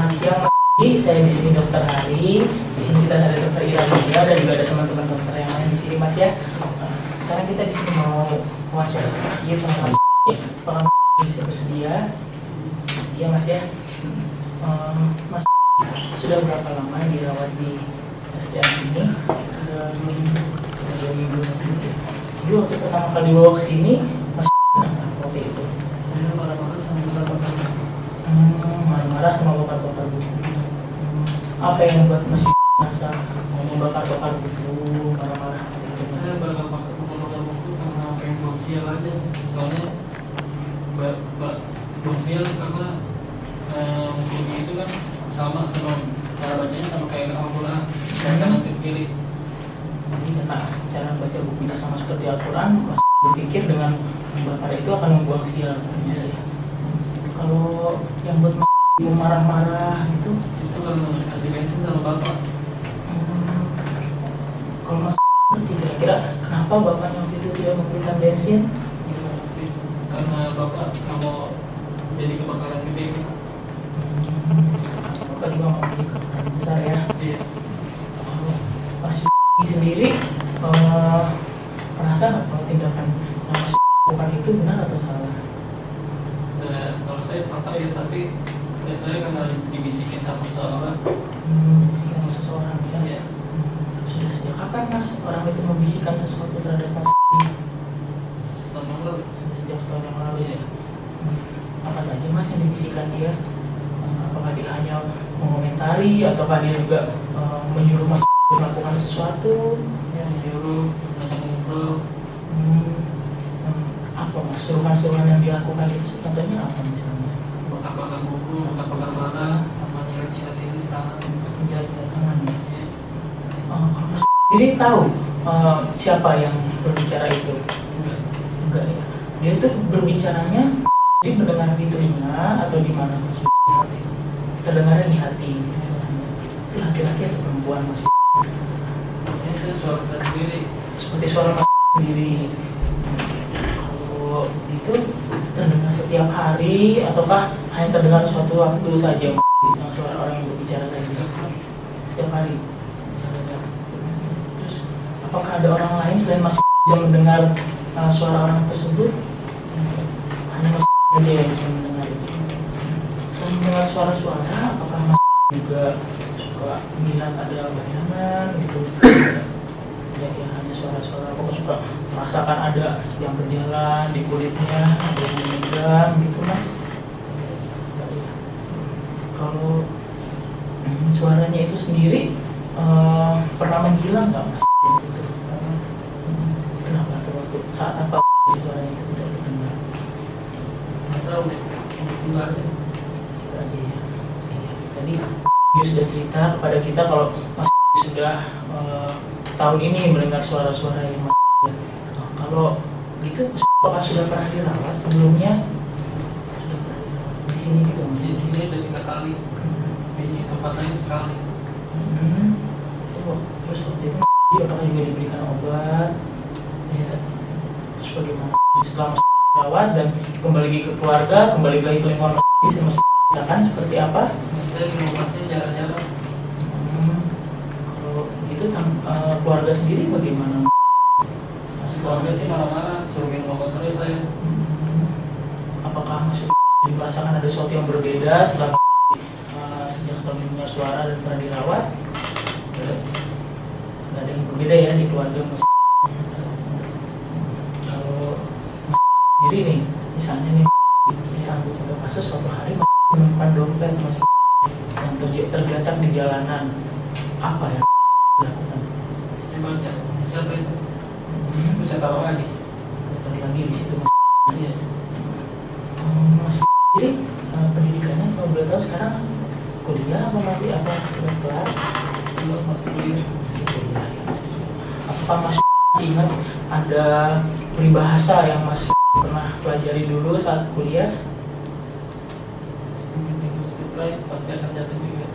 Siang Mas, saya di sini Dokter Hari. Di sini kita ada Dokter Ira juga dan juga ada teman-teman dokter yang lain di sini Mas ya. Sekarang kita di sini mau wawancara sedikit sama Mas. Apakah Mas bisa bersedia? Iya Mas ya. Mas sudah berapa lama dirawat di kerjaan ini? Sudah 2 minggu Mas. Dulu waktu pertama kali dibawa ke sini Mas kenapa waktu itu? Saya marah-marah sama bapak-bapak. Marah-marah sama bakar-bakar buku. Apa yang membuat Mas merasa mau membakar-bakar buku, marah-marah gitu Mas? Saya bakar-bakar buku karena pengen buang sial aja. Soalnya buang sial karena bukunya itu kan sama cara bacanya sama kayak Al-Quran. Kanan ke kiri. Jadi karena cara baca bukunya sama seperti Al-Quran, Mas berpikir dengan membakar itu akan membuang sial. Mas ya. Kalau yang buat Mas Ibu marah-marah itu Kalau kasih bensin sama bapak. Kalau Mas ngerti kira-kira kenapa bapaknya waktu itu tidak memberikan bensin? Karena bapak nggak mau jadi kebakaran gede gitu. Bapak juga mau jadi kebakaran besar ya. Iya. Kalau Mas sendiri merasa nggak kalau tindakan yang Mas lakukan itu benar atau salah? Kalau saya pernah tahu ya, tapi saya karena dibisikin sama seseorang. Bisikan sama seseorang ya? Iya. Sudah sejak kapan Mas orang itu membisikkan sesuatu terhadap Mas? Setahun yang lalu. Sejak setahun yang lalu Iya. ya? Apa saja Mas yang dibisikkan dia? Apakah dia hanya mengomentari ataukah dia juga menyuruh Mas melakukan sesuatu? Ya, menyuruh, ngajak ngobrol. Apa Mas suruhan-suruhan yang dilakukan itu? Contohnya apa misalnya? Bakar-bakar buku, bakar-bakar barang, sama nyilet-nyilet ini tangan. Menjadi tangan ya? Iya. Kalau Mas sendiri tahu siapa yang berbicara itu? Enggak ya? Dia itu berbicaranya dia mendengar di telinga atau di mana Mas? Terdengarnya di hati. Itu laki-laki atau perempuan Mas? Ini saya suara saya sendiri. Seperti suara Mas sendiri. Kalau itu terdengar setiap hari ataukah hanya terdengar suatu waktu saja Mas? Suara orang yang berbicara tadi setiap hari. Terus apakah ada orang lain selain Mas yang mendengar suara orang tersebut? Hanya Mas saja yang bisa mendengar itu. Selain mendengar suara-suara, apakah Mas juga suka melihat ada bayangan gitu? Ya hanya suara-suara, apakah suka merasakan ada yang berjalan di kulitnya, ada yang memegang gitu Mas? Enggak ya. Kalau suaranya itu sendiri pernah menghilang nggak Mas? Kenapa tuh waktu saat apa suaranya itu tidak terdengar? Nggak tahu. Enggak ada. Berarti ya. Iya. Tadi dia sudah cerita kepada kita kalau Mas sudah tahun ini mendengar suara-suara yang Mas. Kalau gitu, apakah sudah pernah dirawat sebelumnya? Sudah pernah dirawat di sini juga Mas? Di sini ada 3 kali. Di tempat lain sekali. Terus waktu itu dia apakah juga diberikan obat? Iya. Terus bagaimana setelah Mas dirawat dan kembali lagi ke keluarga, kembali lagi ke lingkungan Mas ceritakan seperti apa? Saya minum obatnya jarang-jarang. Kalau gitu keluarga sendiri bagaimana? Keluarga sih marah-marah, suruh minum obat terus saya. Apakah Mas merasakan ada sesuatu yang berbeda setelah sejak setahun mendengar suara dan pernah dirawat? Nggak ada yang berbeda ya di keluarga Mas. Kalau Mas sendiri nih, misalnya nih kita ambil contoh kasus suatu hari Mas menemukan dompet Mas yang tergeletak di jalanan, apa yang dilakukan? Saya baca, siapa itu? Bisa taruh lagi. Taruh lagi di situ Mas. Iya. Mas jadi pendidikannya kalau boleh tahu sekarang kuliah apa masih apa sudah kelar? Belum, masih kuliah. Masih kuliah ya. Apakah Mas ingat ada peribahasa yang Mas pernah pelajari dulu saat kuliah? Seminggu tupai pasti akan jatuh juga.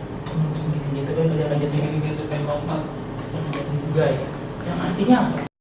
Sedikit itu kan akan jatuh Seminggu tupai lompat. juga ya. Yang artinya apa?